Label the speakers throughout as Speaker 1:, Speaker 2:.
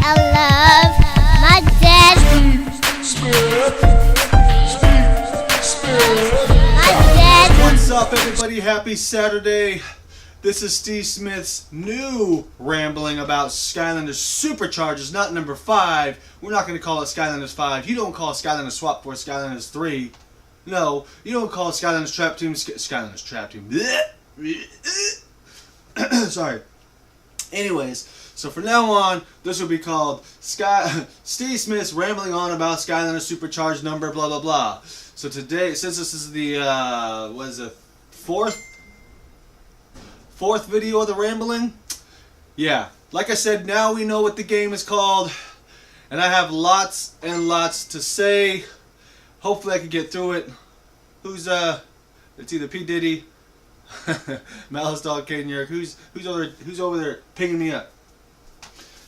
Speaker 1: I love my dad. My dad.
Speaker 2: What's up, everybody? Happy Saturday. This is Steve Smith's new rambling about Skylanders Superchargers, not number 5. We're not going to call it Skylanders 5. You don't call it Skylanders Swap Force Skylanders 3. No, you don't call it Skylanders Trap Team. Skylanders Trap Team. Sorry. Anyways, so from now on, this will be called Steve Smith's rambling on about Skylanders Supercharged number blah blah blah. So today, since this is the what is it, fourth video of the rambling, yeah, like I said, now we know what the game is called, and I have lots and lots to say. Hopefully, I can get through it. Who's it's either P Diddy, Malice Dog, K New York. Who's over there pinging me up?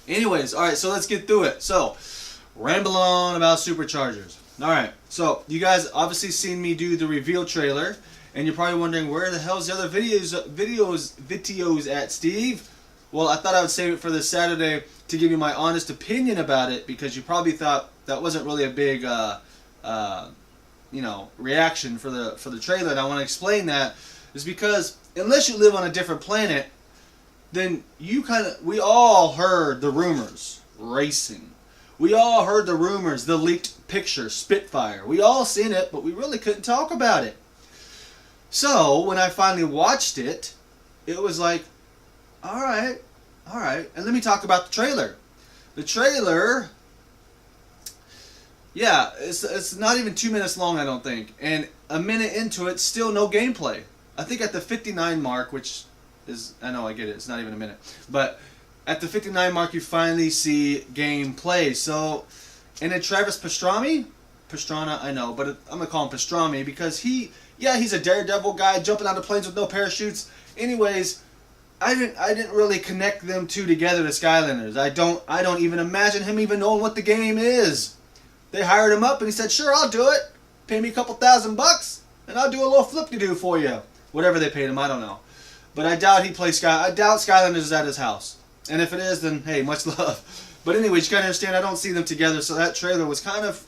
Speaker 2: Anyways, all right, so let's get through it. So, ramble on about Superchargers. All right, so you guys obviously seen me do the reveal trailer, and you're probably wondering where the hell's the other videos at, Steve? Well, I thought I would save it for this Saturday to give you my honest opinion about it, because you probably thought that wasn't really a big reaction for the trailer, and I want to explain that is because unless you live on a different planet, then we all heard the rumors racing. We all heard the rumors, the leaked picture, Spitfire. We all seen it, but we really couldn't talk about it. So when I finally watched it, it was like, all right. And let me talk about the trailer. The trailer, yeah, it's not even 2 minutes long, I don't think. And a minute into it, still no gameplay. I think at the 59 mark, which is, I know I get it, it's not even a minute. But at the 59 mark, you finally see gameplay. So, and then Travis Pastrana, I know, but I'm going to call him Pastrami because he's a daredevil guy jumping out of planes with no parachutes. Anyways, I didn't really connect them two together to Skylanders. I don't even imagine him even knowing what the game is. They hired him up and he said, sure, I'll do it. Pay me a couple $1,000 and I'll do a little flip-de-doo for you. Whatever they paid him, I don't know. But I doubt I doubt Skylanders is at his house. And if it is, then hey, much love. But anyways, you gotta understand, I don't see them together, so that trailer was kind of...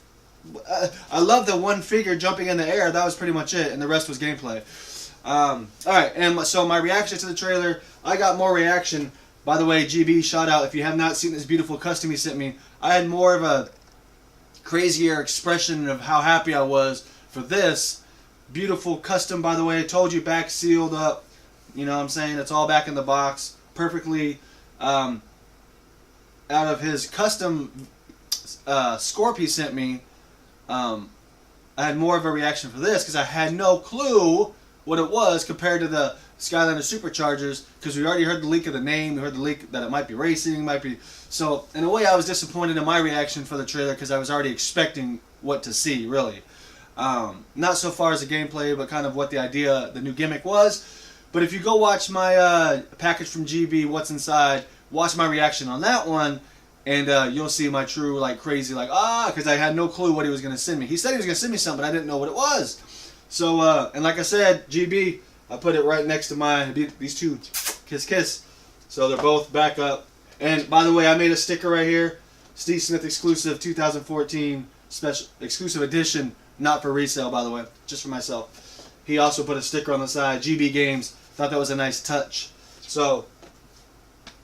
Speaker 2: I love the one figure jumping in the air. That was pretty much it, and the rest was gameplay. Alright, and so my reaction to the trailer, I got more reaction. By the way, GB, shout out. If you have not seen this beautiful custom he sent me, I had more of a crazier expression of how happy I was for this beautiful custom. By the way, I told you, back sealed up. You know what I'm saying? It's all back in the box. Perfectly out of his custom Scorp he sent me. I had more of a reaction for this because I had no clue what it was compared to the Skylanders Superchargers, because we already heard the leak of the name. We heard the leak that it might be racing, so in a way I was disappointed in my reaction for the trailer because I was already expecting what to see, really. Not so far as the gameplay, but kind of what the new gimmick was. But if you go watch my package from GB, What's Inside, watch my reaction on that one, and you'll see my true, crazy, because I had no clue what he was going to send me. He said he was going to send me something, but I didn't know what it was. So, and like I said, GB, I put it right next to these two, kiss. So they're both back up. And by the way, I made a sticker right here, Steve Smith exclusive 2014 special exclusive edition, not for resale, by the way, just for myself. He also put a sticker on the side, GB Games. Thought that was a nice touch. So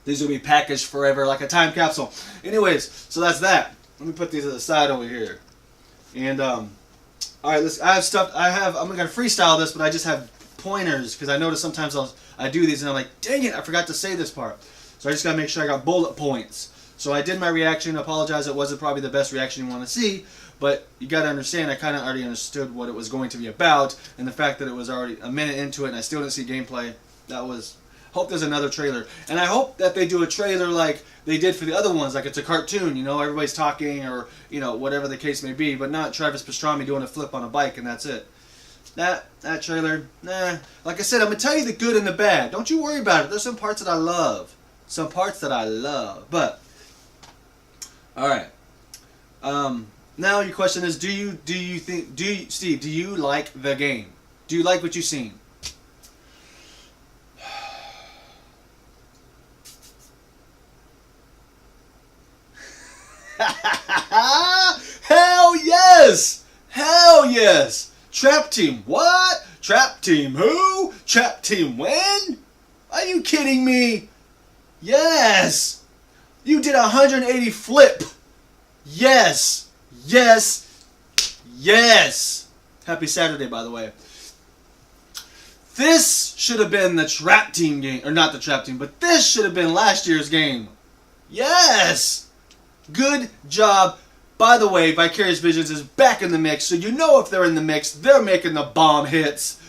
Speaker 2: these will be packaged forever like a time capsule. Anyways, so that's that. Let me put these to the side over here. And all right, I'm gonna freestyle this, but I just have pointers because I notice sometimes I do these and I'm like, dang it, I forgot to say this part. So I just gotta make sure I got bullet points. So I did my reaction. I apologize, it wasn't probably the best reaction you want to see, but you gotta understand, I kind of already understood what it was going to be about, and the fact that it was already a minute into it and I still didn't see gameplay. Hope there's another trailer, and I hope that they do a trailer like they did for the other ones, like it's a cartoon, everybody's talking, or whatever the case may be, but not Travis Pastrami doing a flip on a bike and that's it. That trailer, nah. Like I said, I'm gonna tell you the good and the bad. Don't you worry about it. There's some parts that I love, but all right. Now your question is, Steve, do you like the game? Do you like what you've seen? Hell yes! Hell yes! Trap Team what? Trap Team who? Trap Team when? Are you kidding me? Yes! You did a 180 flip! Yes! Yes! Yes! Happy Saturday, by the way. This should have been the Trap Team game. Or not the Trap Team, but this should have been last year's game. Yes! Good job. By the way, Vicarious Visions is back in the mix, so you know if they're in the mix, they're making the bomb hits.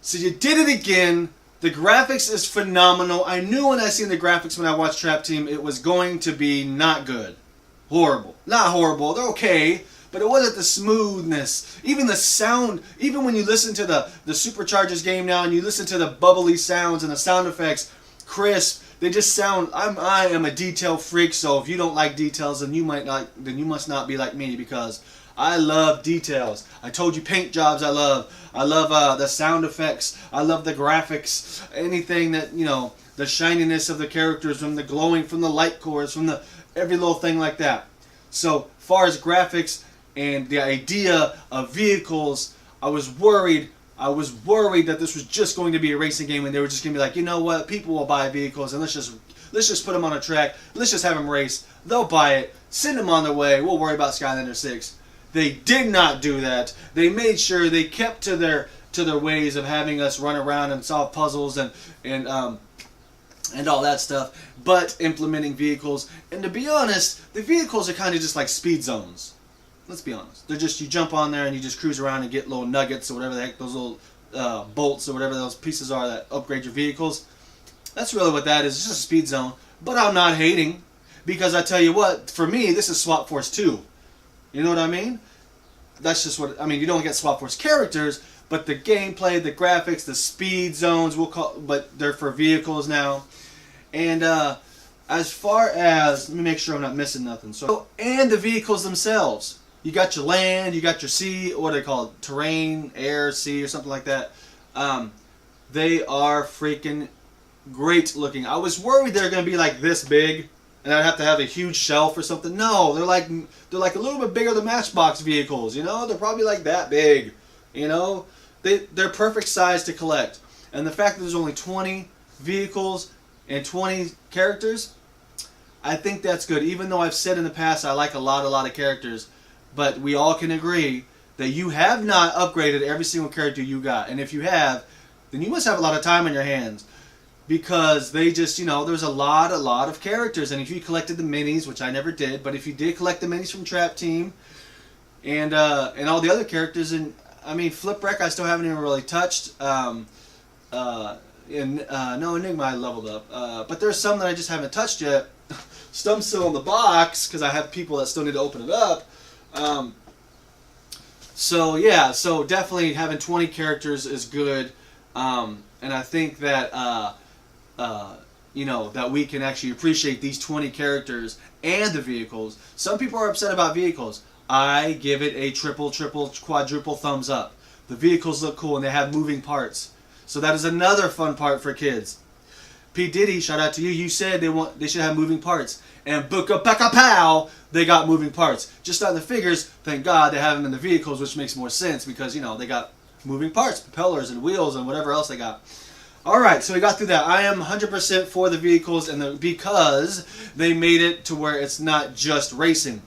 Speaker 2: So you did it again. The graphics is phenomenal. I knew when I seen the graphics when I watched Trap Team, it was going to be not good. Horrible. Not horrible. They're okay, but it wasn't the smoothness. Even the sound, even when you listen to the Superchargers game now and you listen to the bubbly sounds and the sound effects, crisp, they just sound. I am a detail freak, so if you don't like details, then you must not be like me, because I love details. I told you paint jobs I love. I love the sound effects. I love the graphics. Anything that, you know, the shininess of the characters, from the glowing, from the light cores, from the every little thing like that. So far as graphics and the idea of vehicles, I was worried that this was just going to be a racing game and they were just going to be like, you know what, people will buy vehicles and let's just put them on a track, let's just have them race, they'll buy it, send them on their way, we'll worry about Skylanders 6. They did not do that. They made sure they kept to their ways of having us run around and solve puzzles and all that stuff, but implementing vehicles. And to be honest, the vehicles are kind of just like speed zones. Let's be honest. They're just, you jump on there and you just cruise around and get little nuggets or whatever the heck, those little bolts or whatever those pieces are that upgrade your vehicles. That's really what that is. It's just a speed zone. But I'm not hating, because I tell you what, for me, this is Swap Force 2. You know what I mean? That's just what, I mean, you don't get Swap Force characters, but the gameplay, the graphics, the speed zones, but they're for vehicles now. And as far as, let me make sure I'm not missing nothing. So, and the vehicles themselves. You got your land, you got your sea, what do they call it? Terrain, air, sea, or something like that. They are freaking great looking. I was worried they're going to be like this big, and I'd have to have a huge shelf or something. No, they're like a little bit bigger than Matchbox vehicles. You know, they're probably like that big. You know, they're perfect size to collect. And the fact that there's only 20 vehicles and 20 characters, I think that's good. Even though I've said in the past I like a lot of characters, but we all can agree that you have not upgraded every single character you got. And if you have, then you must have a lot of time on your hands, because they just, you know, there's a lot of characters. And if you collected the minis, which I never did, but if you did collect the minis from Trap Team and all the other characters, and I mean, Flipwreck I still haven't even really touched. No, Enigma I leveled up, but there's some that I just haven't touched yet. Some still in the box because I have people that still need to open it up. So yeah, so definitely having 20 characters is good, and I think that you know, that we can actually appreciate these 20 characters and the vehicles. Some people are upset about vehicles. I give it a triple, quadruple thumbs up. The vehicles look cool and they have moving parts. So that is another fun part for kids. P. Diddy, shout out to you. You said they should have moving parts. And Booka Pekka Pow, they got moving parts. Just on the figures, thank God they have them in the vehicles, which makes more sense because, you know, they got moving parts, propellers and wheels and whatever else they got. Alright, so we got through that. I am 100% for the vehicles because they made it to where it's not just racing.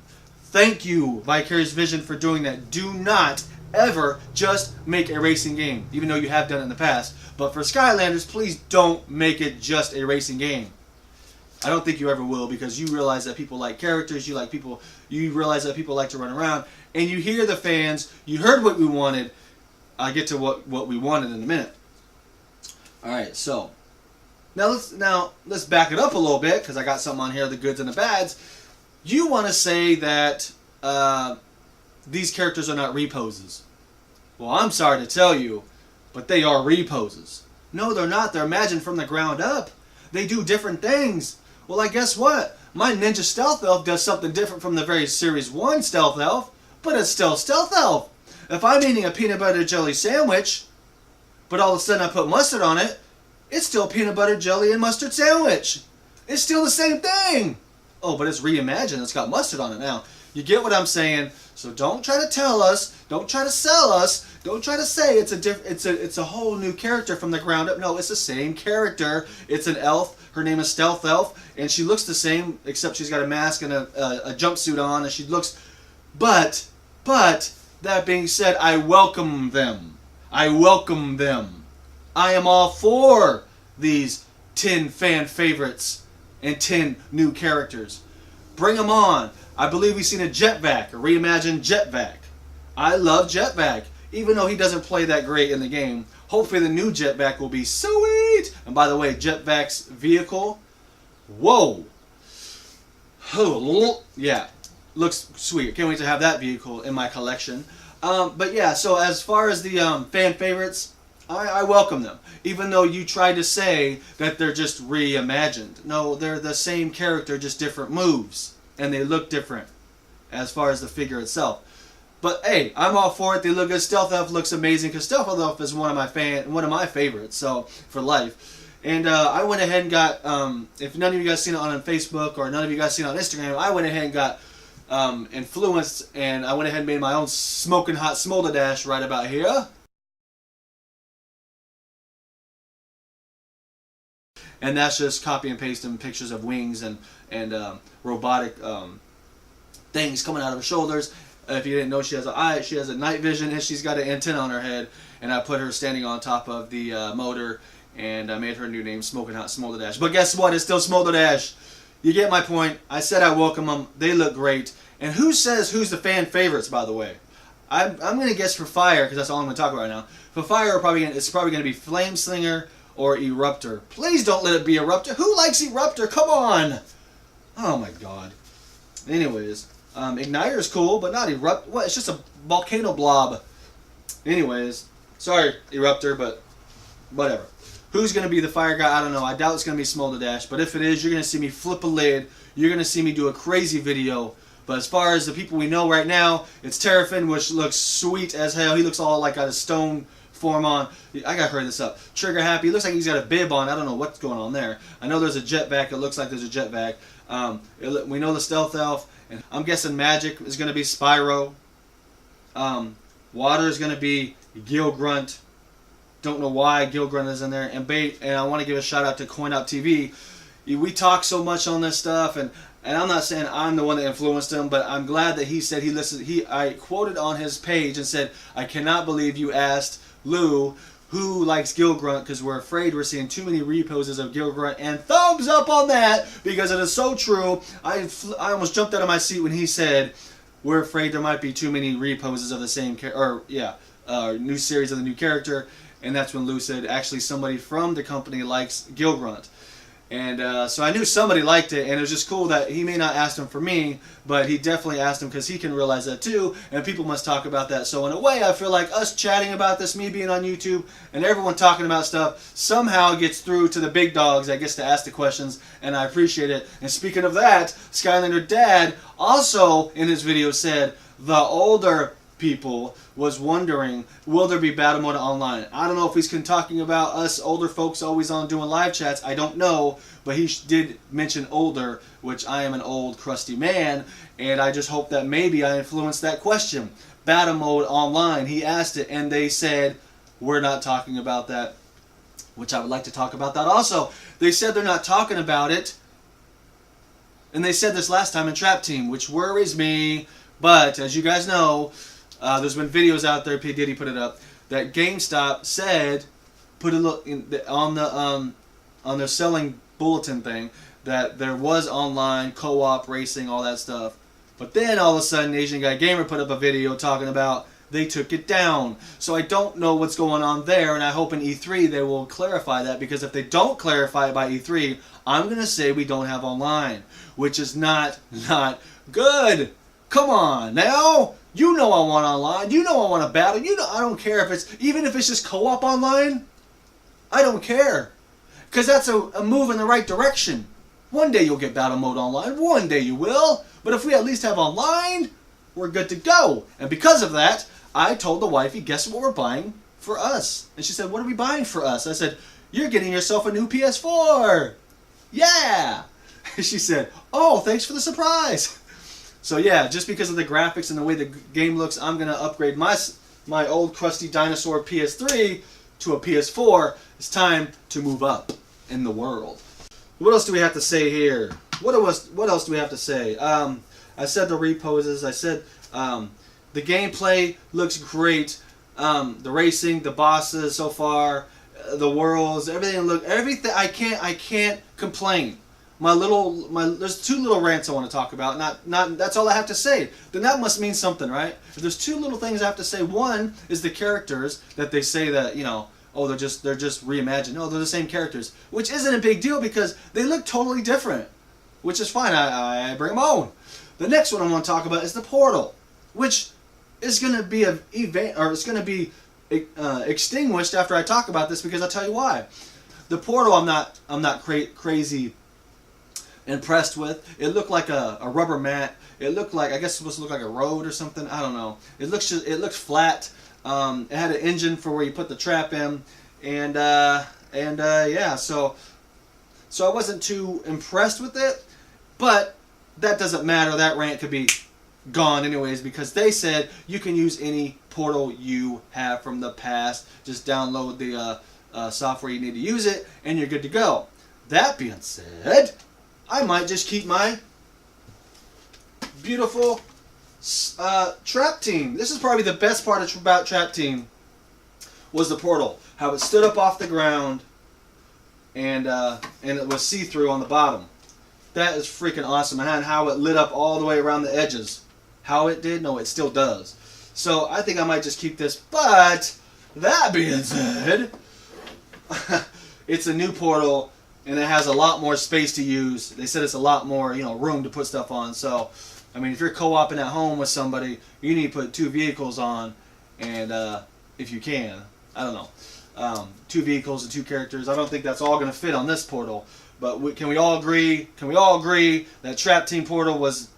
Speaker 2: Thank you, Vicarious Vision, for doing that. Do not ever just make a racing game, even though you have done it in the past. But for Skylanders, please don't make it just a racing game. I don't think you ever will, because you realize that people like characters, you realize that people like to run around, and you hear the fans, you heard what we wanted. I'll get to what we wanted in a minute. Alright, so now let's back it up a little bit, because I got something on here, the goods and the bads. You want to say that these characters are not reposes. Well, I'm sorry to tell you, but they are reposes. No, they're not. They're imagined from the ground up. They do different things. Well, I guess what? My Ninja Stealth Elf does something different from the very Series 1 Stealth Elf, but it's still Stealth Elf. If I'm eating a peanut butter jelly sandwich, but all of a sudden I put mustard on it, it's still peanut butter jelly and mustard sandwich. It's still the same thing. Oh, but it's reimagined. It's got mustard on it now. You get what I'm saying? So don't try to tell us. Don't try to sell us. Don't try to say it's a whole new character from the ground up. No, it's the same character. It's an elf. Her name is Stealth Elf, and she looks the same except she's got a mask and a jumpsuit on, and she looks. But that being said, I welcome them. I welcome them. I am all for these 10 fan favorites and 10 new characters. Bring them on. I believe we've seen a Jetvac, a reimagined Jetvac. I love Jetvac, even though he doesn't play that great in the game. Hopefully the new Jetvac will be sweet. And by the way, Jetvac's vehicle, whoa. Oh, yeah, looks sweet. Can't wait to have that vehicle in my collection. But yeah, so as far as the fan favorites, I welcome them. Even though you tried to say that they're just reimagined. No, they're the same character, just different moves. And they look different as far as the figure itself. But hey, I'm all for it. They look good. Stealth Elf looks amazing because Stealth Elf is one of my favorites. So for life, and I went ahead and got. If none of you guys seen it on Facebook or none of you guys seen it on Instagram, I went ahead and got influenced, and I went ahead and made my own smoking hot smolder dash right about here. And that's just copy and pasting pictures of wings and robotic things coming out of her shoulders. If you didn't know, she has an eye, she has a night vision, and she's got an antenna on her head. And I put her standing on top of the motor, and I made her new name, Smoking Hot Smolder Dash. But guess what? It's still Smolder Dash. You get my point. I said I welcome them. They look great. And who says who's the fan favorites, by the way? I'm going to guess for Fire, because that's all I'm going to talk about right now. For Fire, it's probably going to be Flame Slinger or Eruptor. Please don't let it be Eruptor. Who likes Eruptor? Come on. Oh my god. Anyways, Igniter is cool, but not Erupt. What? It's just a volcano blob. Anyways, sorry Eruptor, but whatever. Who's going to be the fire guy? I don't know. I doubt it's going to be Smolder Dash, but if it is, you're going to see me flip a lid. You're going to see me do a crazy video. But as far as the people we know right now, it's Terrafin, which looks sweet as hell. He looks all like got a stone form on. I gotta hurry this up. Trigger Happy. He looks like he's got a bib on. I don't know what's going on there. I know there's a Jetvac. It looks like there's a Jetvac. We know the Stealth Elf. And I'm guessing Magic is going to be Spyro. Water is going to be Gil Grunt. Don't know why Gil Grunt is in there. And I want to give a shout out to CoinOpTV. We talk so much on this stuff, and I'm not saying I'm the one that influenced him, but I'm glad that he said he listened. I quoted on his page and said, "I cannot believe you asked Lou who likes Gil Grunt, because we're afraid we're seeing too many reposes of Gil Grunt," and thumbs up on that, because it is so true. I almost jumped out of my seat when he said, we're afraid there might be too many reposes of the same new series of the new character, and that's when Lou said, actually somebody from the company likes Gil Grunt. And so I knew somebody liked it, and it was just cool that he may not ask him for me, but he definitely asked him because he can realize that too, and people must talk about that. So in a way, I feel like us chatting about this, me being on YouTube, and everyone talking about stuff, somehow gets through to the big dogs that gets to ask the questions, and I appreciate it. And speaking of that, Skylander Dad also in his video said the older people was wondering, will there be battle mode online? I don't know if he's talking about us older folks always on doing live chats. I don't know, but he did mention older, which I am an old crusty man, and I just hope that maybe I influenced that question. Battle mode online, he asked it, and they said we're not talking about that, which I would like to talk about that also. They said they're not talking about it, and they said this last time in Trap Team, which worries me, but as you guys know, there's been videos out there, P. Diddy put it up, that GameStop said, put a look on their selling bulletin thing, that there was online co-op racing, all that stuff. But then all of a sudden, Asian Guy Gamer put up a video talking about they took it down. So I don't know what's going on there, and I hope in E3 they will clarify that, because if they don't clarify it by E3, I'm going to say we don't have online, which is not good. Come on now. You know I want online. You know I want to battle. You know I don't care if it's, even if it's just co-op online. I don't care. Because that's a move in the right direction. One day you'll get battle mode online. One day you will. But if we at least have online, we're good to go. And because of that, I told the wifey, guess what we're buying for us? And she said, what are we buying for us? I said, you're getting yourself a new PS4. Yeah. She said, "Oh, thanks for the surprise." So yeah, just because of the graphics and the way the game looks, I'm gonna upgrade my old crusty dinosaur PS3 to a PS4. It's time to move up in the world. What else do we have to say here? What else do we have to say? I said the reposes. I said the gameplay looks great. The racing, the bosses so far, the worlds, everything. I can't complain. There's two little rants I want to talk about. Not that's all I have to say. Then that must mean something, right? If there's two little things I have to say. One is the characters that they say that, you know, oh, they're just reimagined. No, they're the same characters, which isn't a big deal because they look totally different, which is fine. I bring them on. The next one I want to talk about is the portal, which is going to be it's going to be extinguished after I talk about this, because I'll tell you why. The portal I'm not crazy impressed with. It looked like a rubber mat. It looked like, I guess it's supposed to look like a road or something. I don't know. It looks flat. It had an engine for where you put the trap in, and yeah. So I wasn't too impressed with it, but that doesn't matter. That rant could be gone anyways, because they said you can use any portal you have from the past. Just download the software you need to use it, and you're good to go. That being said, I might just keep my beautiful trap team. This is probably the best part about trap team, was the portal. How it stood up off the ground, and it was see-through on the bottom. That is freaking awesome. And how it lit up all the way around the edges. How it did? No, it still does. So I think I might just keep this. But that being said, it's a new portal, and it has a lot more space to use. They said it's a lot more, you know, room to put stuff on. So, I mean, if you're co-oping at home with somebody, you need to put 2 vehicles on, and if you can, I don't know, 2 vehicles and 2 characters. I don't think that's all going to fit on this portal. But can we all agree? Can we all agree that Trap Team Portal was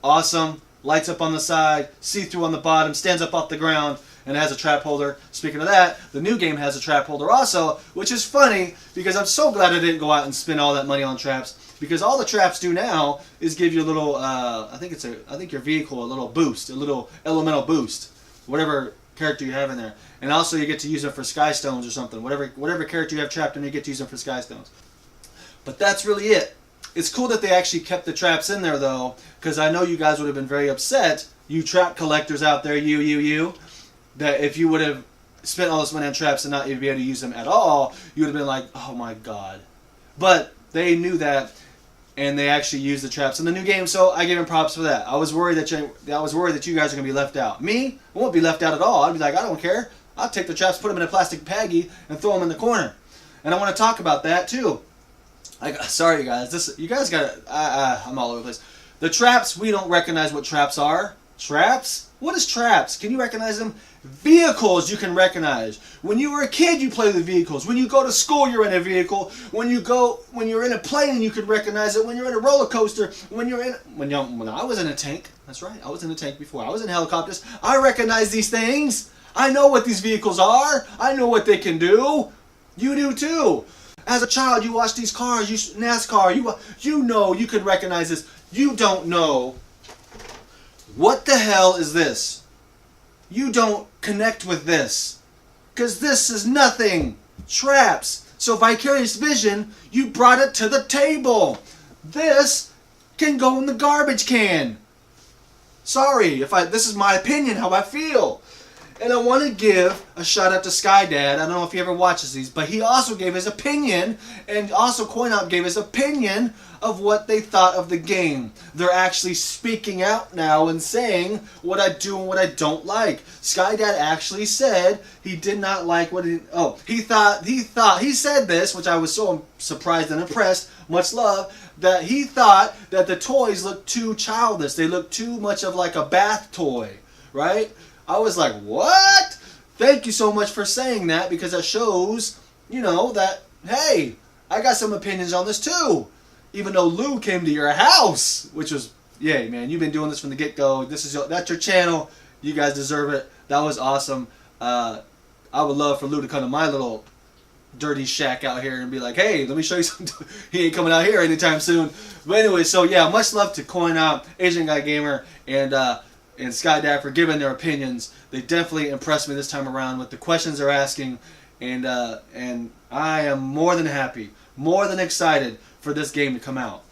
Speaker 2: awesome? Lights up on the side, see-through on the bottom, stands up off the ground, and has a trap holder. Speaking of that, the new game has a trap holder also, which is funny because I'm so glad I didn't go out and spend all that money on traps, because all the traps do now is give you a little, I think your vehicle a little boost, a little elemental boost, whatever character you have in there, and also you get to use them for sky stones or something. Whatever character you have trapped in, you get to use them for sky stones. But that's really it. It's cool that they actually kept the traps in there, though, because I know you guys would have been very upset, you trap collectors out there, that if you would have spent all this money on traps and not even be able to use them at all, you would have been like, oh my god. But they knew that, and they actually used the traps in the new game, so I give them props for that. I was worried that you guys are going to be left out. Me? I won't be left out at all. I'd be like, I don't care. I'll take the traps, put them in a plastic baggie, and throw them in the corner. And I want to talk about that, too. Sorry, guys. You guys got to... I'm all over the place. The traps, we don't recognize what traps are. Traps? What is traps? Can you recognize them? Vehicles you can recognize. When you were a kid, you play with vehicles. When you go to school, you're in a vehicle. When you're in a plane, you can recognize it. When you're in a roller coaster, when I was in a tank. That's right. I was in a tank before. I was in helicopters. I recognize these things. I know what these vehicles are. I know what they can do. You do too. As a child, you watch these cars, NASCAR, you know you could recognize this. You don't know. What the hell is this? You don't connect with this. Because this is nothing. Traps. So Vicarious Vision, you brought it to the table. This can go in the garbage can. Sorry, this is my opinion, how I feel. And I want to give a shout out to Skydad. I don't know if he ever watches these, but he also gave his opinion, and also CoinOp gave his opinion of what they thought of the game. They're actually speaking out now and saying what I do and what I don't like. Skydad actually said he did not like what he said this, which I was so surprised and impressed, much love, that he thought that the toys looked too childish. They looked too much of like a bath toy, right? I was like, what? Thank you so much for saying that, because that shows, that, hey, I got some opinions on this too. Even though Lou came to your house, which was, yay, man, you've been doing this from the get-go. That's your channel. You guys deserve it. That was awesome. I would love for Lou to come to my little dirty shack out here and be like, hey, let me show you something. He ain't coming out here anytime soon. But anyway, so yeah, much love to Coin Op, Asian Guy Gamer, and Skydad for giving their opinions. They definitely impressed me this time around with the questions they're asking, and I am more than happy, more than excited for this game to come out.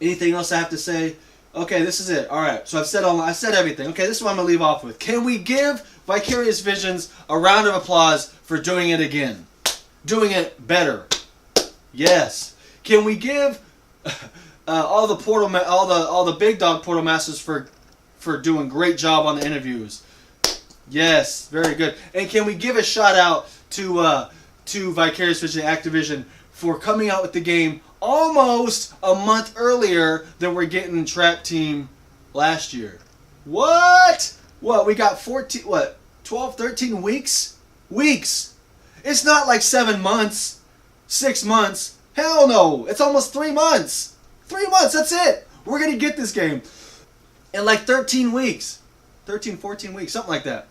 Speaker 2: Anything else I have to say? Okay, this is it. All right, so I said everything. Okay, this is what I'm gonna leave off with. Can we give Vicarious Visions a round of applause for doing it again, doing it better? Yes. Can we give all the big dog Portal Masters for doing great job on the interviews? Yes, very good. And can we give a shout out to Vicarious Vision Activision for coming out with the game almost a month earlier than we're getting Trap Team last year? What? What? We got 12, 13 weeks? Weeks. It's not like 7 months, 6 months. Hell no. It's almost 3 months. 3 months, that's it. We're going to get this game in like 13 weeks. 13, 14 weeks, something like that.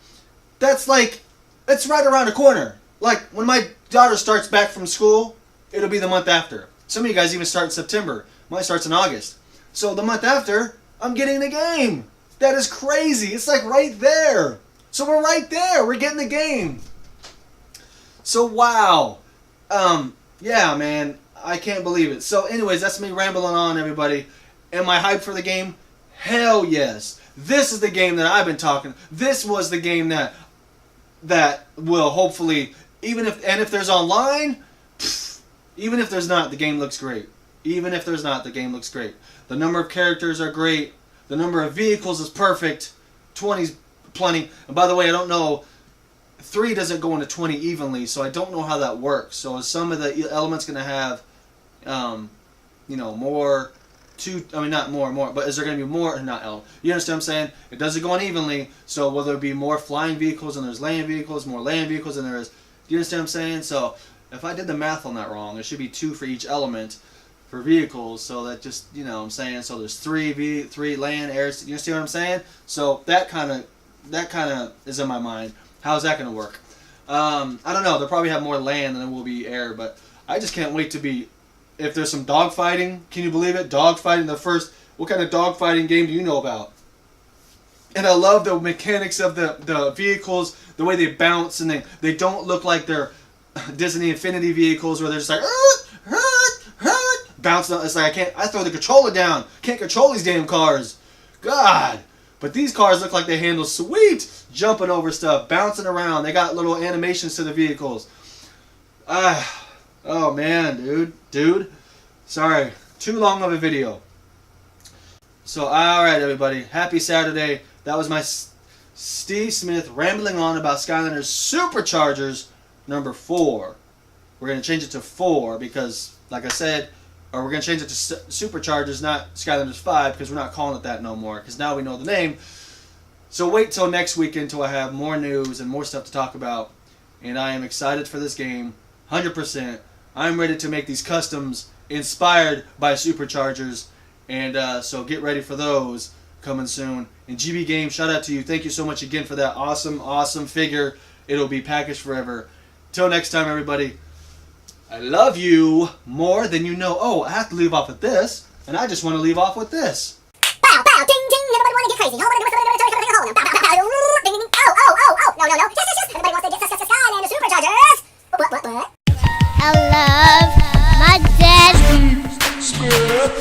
Speaker 2: That's like, it's right around the corner. Like, when my daughter starts back from school, it'll be the month after. Some of you guys even start in September. Mine starts in August. So the month after, I'm getting the game. That is crazy. It's like right there. So we're right there. We're getting the game. So wow. Yeah, man. I can't believe it. So anyways, that's me rambling on, everybody. Am I hyped for the game? Hell yes. This is the game that I've been talking. This was the game that will hopefully, if there's online, even if there's not, the game looks great. Even if there's not, the game looks great. The number of characters are great. The number of vehicles is perfect. 20's plenty. And by the way, I don't know, 3 doesn't go into 20 evenly, so I don't know how that works. So is some of the elements going to have, more, not more, but is there going to be more, not element? You understand what I'm saying? It doesn't go unevenly, so will there be more flying vehicles than there's land vehicles, more land vehicles than there is, do you understand what I'm saying? So if I did the math on that wrong, there should be 2 for each element for vehicles, so that just, you know what I'm saying, so there's 3 land, air, you understand what I'm saying? So that kind of is in my mind. How's that going to work? I don't know, they'll probably have more land than there will be air, but I just can't wait to be, if there's some dogfighting, can you believe it? Dogfighting, what kind of dogfighting game do you know about? And I love the mechanics of the vehicles, the way they bounce, and they don't look like they're Disney Infinity vehicles where they're just like bouncing. It's like I throw the controller down. Can't control these damn cars. God. But these cars look like they handle sweet. Jumping over stuff, bouncing around. They got little animations to the vehicles. Oh man, dude. Sorry, too long of a video. So alright everybody, happy Saturday. That was my Steve Smith rambling on about Skylanders Superchargers number 4. We're going to change it to 4 because, like I said, or we're going to change it to Superchargers, not Skylanders 5, because we're not calling it that no more, because now we know the name. So wait till next weekend until I have more news and more stuff to talk about. And I am excited for this game, 100%. I'm ready to make these customs inspired by Superchargers. And so get ready for those coming soon. And GB Game, shout out to you. Thank you so much again for that awesome figure. It'll be packaged forever. Till next time, everybody. I love you more than you know. Oh, I have to leave off with this. And I just want to leave off with this.
Speaker 1: Bow, bow, ding, ding. Everybody want to get crazy. No. Bow, bow, bow. Ding, ding, ding. Oh. No. Yes. Everybody wants to get Skylanders Superchargers. What? I love my dad.
Speaker 3: Smith.